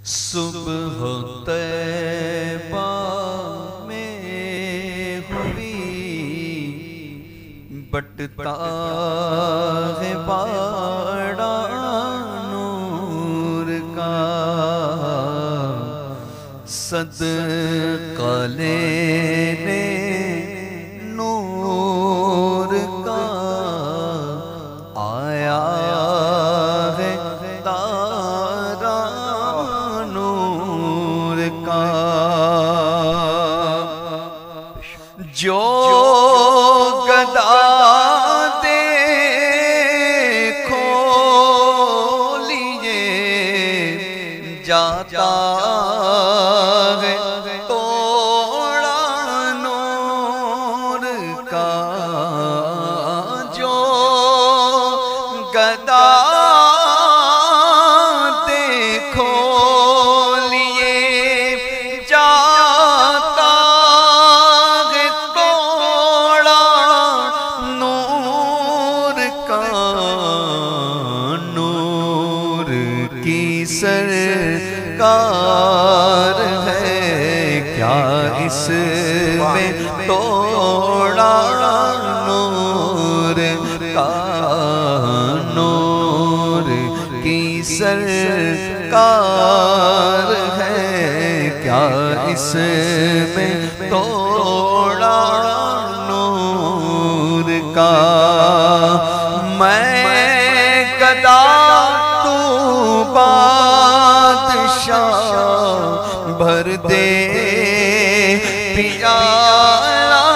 सुबह तैबा में हुई बटता है बाड़ा नूर का, सदका लेने नूर का आया है तारा नूर का। जो गदा देखो लिए जाता है तोड़ा नूर का, जो गदा देखो लिए जाता है तोड़ा नूर का। नूर की सरकार है क्या इसमें तोड़ा नूर का। नूर की सरकार है क्या इसमें तोड़ा नूर का। मैं गदा तू बादशाह भर दे पियाला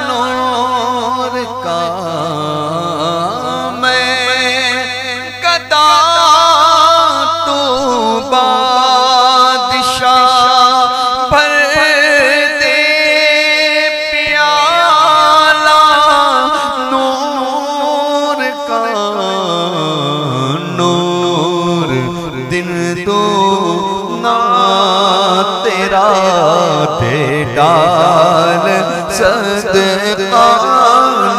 नूर का। मैं गदा तू बादशाह भर दे पियाला नूर का। नूर दिन तो ना तेरा दे डाल सदका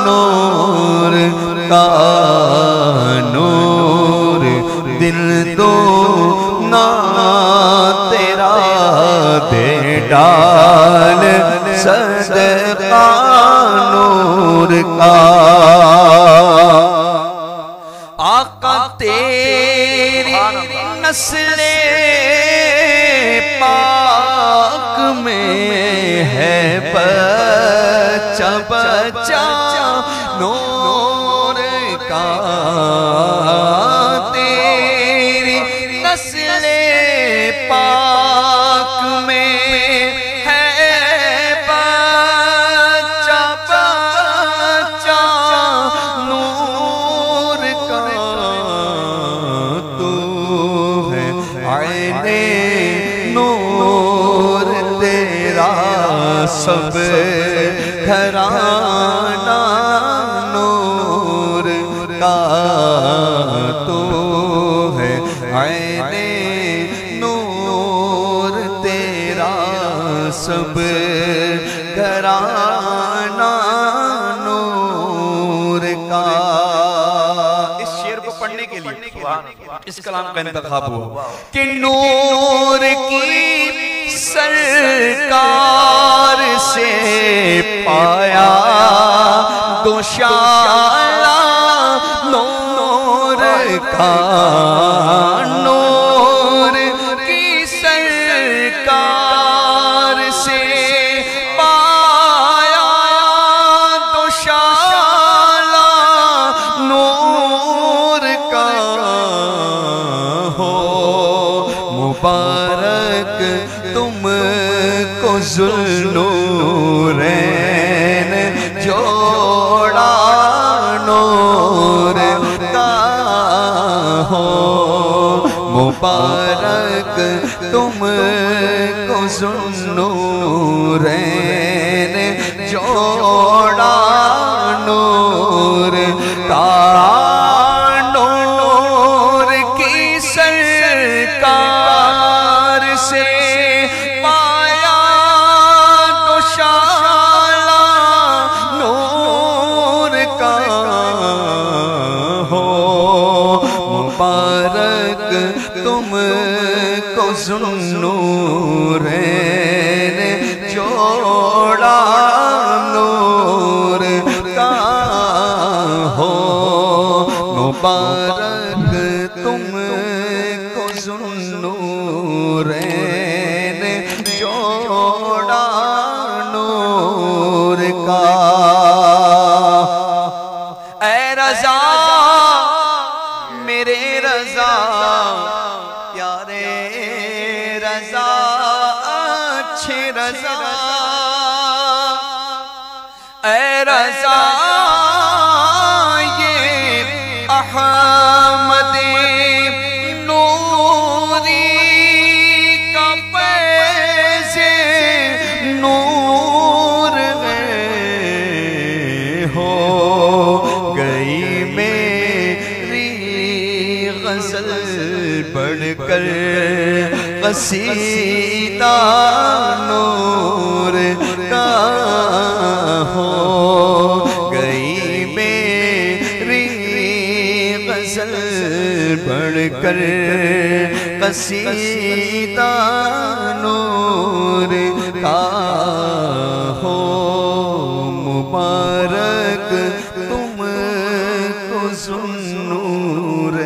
नूर का। नूर दिल तो ना तेरा दे डाल सदका नूर का। आका तेरी नस्ले पाक में है बच्चा बच्चा नूर का। तेरी नस्ले पाक में है बच्चा बच्चा नूर का। तू है आईने नूर तेरा सब घराना नूर का। तू है आईने नूर तेरा सब घराना नूर का। इस शेर को पढ़ने के लिए इस कलाम का इंतखाब हुआ कि नूर की सरकार से पाया दोशाला नूर का। नूर की सरकार से पाया दोशाला नूर का। हो मुबारक तुमको ज़ुल्नूरैन जोड़ा नूर का। हो मुबारक तुमको ज़ुल्नूरैन जोड़ा नूर का। नूर की सरकार से पाया दोशाला नूर का। हो मुबारक तुम को ज़ुन्नूर ने जोड़ा नूर का हो मुबारक तुमको ज़ुन्नूर ने जोड़ा नूर का। ऐ रज़ा मेरे रज़ा प्यारे रज़ा अच्छे रज़ा, ऐ रज़ा ये अहमद नूरी का पैसे नूर हो गई मेरी गज़ल पढ़कर क़सीदा नूर का हो गई मेरी गज़ल पढ़कर क़सीदा नूर का हो मुबारक तुमको ज़ुन्नूर